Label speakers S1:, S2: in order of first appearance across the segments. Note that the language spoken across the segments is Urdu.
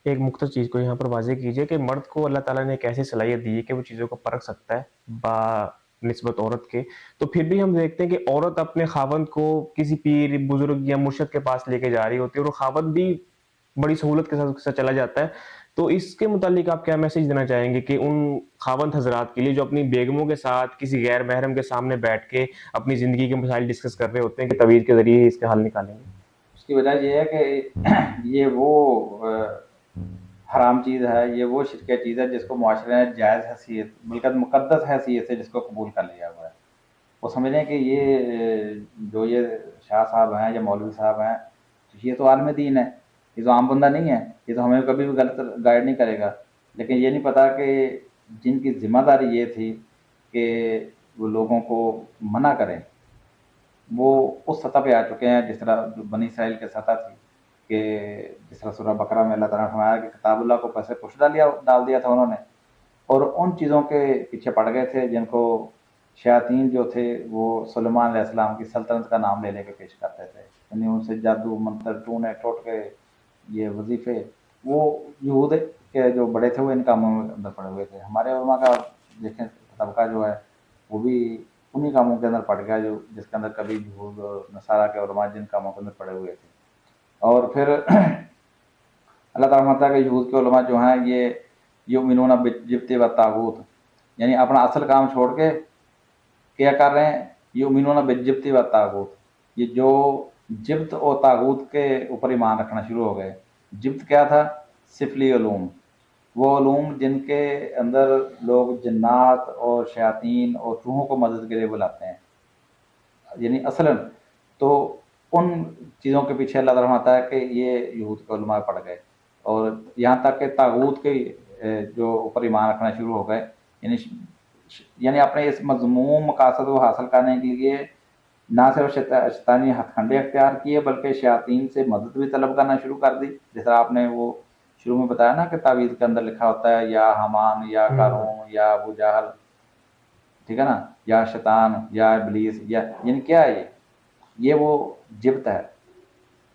S1: ایک مختصر چیز کو یہاں پر واضح کیجیے کہ مرد کو اللہ تعالیٰ نے ایک ایسی صلاحیت دی ہے کہ وہ چیزوں کو پرکھ سکتا ہے با نسبت عورت کے. تو پھر بھی ہم دیکھتے ہیں کہ عورت اپنے خاوند کو کسی پیر بزرگ یا مرشد کے پاس لے کے جا رہی ہوتی ہے اور وہ خاوند بھی بڑی سہولت کے ساتھ چلا جاتا ہے. تو اس کے متعلق آپ کیا میسج دینا چاہیں گے کہ ان خاوند حضرات کے لیے جو اپنی بیگموں کے ساتھ کسی غیر محرم کے سامنے بیٹھ کے اپنی زندگی کے مسائل ڈسکس کر رہے ہوتے ہیں کہ تعویذ کے ذریعے اس کا حل نکالیں گے؟
S2: اس کی وجہ یہ ہے کہ یہ وہ حرام چیز ہے، یہ وہ شرکیہ چیز ہے جس کو معاشرے نے جائز حیثیت بلکہ مقدس حیثیت سے جس کو قبول کر لیا ہوا ہے. وہ سمجھیں کہ یہ جو یہ شاہ صاحب ہیں یا مولوی صاحب ہیں یہ تو عالم دین ہے، یہ تو عام بندہ نہیں ہے، یہ تو ہمیں کبھی بھی غلط گائیڈ نہیں کرے گا. لیکن یہ نہیں پتا کہ جن کی ذمہ داری یہ تھی کہ وہ لوگوں کو منع کریں، وہ اس سطح پہ آ چکے ہیں جس طرح بنی اسرائیل کے سطح تھی کہ جس طرح سورہ بقرہ میں اللہ تعالیٰ نے فرمایا کہ کتاب اللہ کو پیسے پوچھ ڈال دیا تھا انہوں نے، اور ان چیزوں کے پیچھے پڑ گئے تھے جن کو شیاطین جو تھے وہ سلیمان علیہ السلام کی سلطنت کا نام لے کے پیش کرتے تھے. یعنی ان سے جادو منتر ٹونے ٹوٹکے یہ وظیفے، وہ یہود کے جو بڑے تھے وہ ان کاموں میں اندر پڑے ہوئے تھے. ہمارے علماء کا دیکھیں طبقہ جو ہے وہ بھی انہی کاموں کے اندر پڑ گیا جو جس کے اندر کبھی یہود اور نصارہ کے علماء جن کاموں کے اندر پڑے ہوئے تھے. اور پھر اللہ تعالیٰ فرماتا ہے کہ یہود کے علماء جو ہیں یہ یؤمنون بالجبت والطاغوت، یعنی اپنا اصل کام چھوڑ کے کیا کر رہے ہیں، یؤمنون بالجبت والطاغوت، یہ جو جبت اور طاغوت کے اوپر ایمان رکھنا شروع ہو گئے. جبت کیا تھا؟ سفلی علوم، وہ علوم جن کے اندر لوگ جنات اور شیاطین اور روحوں کو مدد کے لیے بلاتے ہیں. یعنی اصلاً تو ان چیزوں کے پیچھے اللہ تعالیٰ فرماتا ہے کہ یہ یہود کے علماء پڑ گئے، اور یہاں تک کہ طاغوت کے جو اوپر ایمان رکھنا شروع ہو گئے. یعنی اپنے اس مذموم مقاصد کو حاصل کرنے کے لیے نہ صرف شیطانی ہتھ کنڈے اختیار کیے بلکہ شیاطین سے مدد بھی طلب کرنا شروع کر دی. جس طرح آپ نے وہ شروع میں بتایا نا کہ تعویذ کے اندر لکھا ہوتا ہے یا حمان یا قارون یا ابو جہل، ٹھیک ہے نا، یا شیطان یا ابلیس، یا یعنی کیا ہے یہ وہ جبت ہے.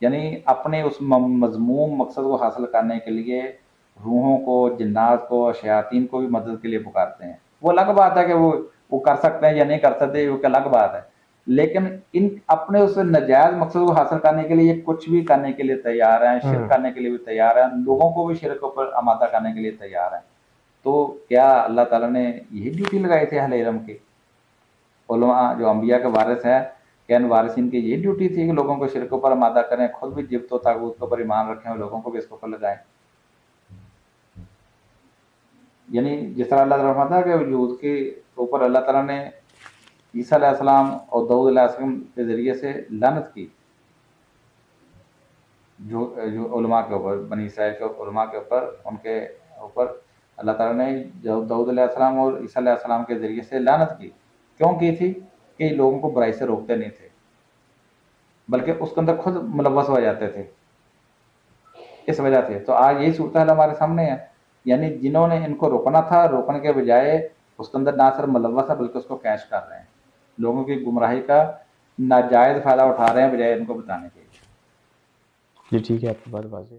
S2: یعنی اپنے اس مذموم مقصد کو حاصل کرنے کے لیے روحوں کو، جنات کو، شیاطین کو بھی مدد کے لیے پکارتے ہیں. وہ الگ بات ہے کہ وہ کر سکتے ہیں یا نہیں کر سکتے، وہ الگ بات ہے. لیکن ان اپنے اس ناجائز مقصد کو حاصل کرنے کے لیے یہ کچھ بھی کرنے کے لیے تیار ہیں، شرک کرنے کے لیے بھی تیار ہیں، لوگوں کو بھی شرک پر آمادہ کرنے کے لیے تیار ہیں. تو کیا اللہ تعالیٰ نے یہی ڈیوٹی لگائی تھی اہل علم کی؟ علماء جو انبیاء کے وارث ہیں، کیا ان وارثین کی یہ ڈیوٹی تھی کہ لوگوں کو شرک پر آمادہ کریں، خود بھی جبت و طاغوت کے اوپر ایمان رکھیں اور لوگوں کو بھی اس کے اوپر لگائیں؟ یعنی جس طرح اللہ تعالیٰ فرماتا ہے کہ یہود کے اوپر اللہ تعالیٰ نے عیسیٰ علیہ السلام اور داؤد علیہ السلام کے ذریعے سے لعنت کی جو علماء کے اوپر، بنی اسرائیل کے علماء کے اوپر، ان کے اوپر اللہ تعالیٰ نے داؤد علیہ السلام اور عیسیٰ علیہ السلام کے ذریعے سے لعنت کی. کیوں کی تھی؟ کہ لوگوں کو برائی سے روکتے نہیں تھے بلکہ اس کے اندر خود ملوث ہو جاتے تھے، اس وجہ سے. تو آج یہی صورتحال ہمارے سامنے ہے. یعنی جنہوں نے ان کو روکنا تھا، روکنے کے بجائے اس کے اندر نہ صرف ملوث ہے بلکہ اس کو کیش کر رہے ہیں، لوگوں کی گمراہی کا ناجائز فائدہ اٹھا رہے ہیں بجائے ان کو بتانے کے.
S1: جی ٹھیک ہے، آپ کی بات واضح ہے.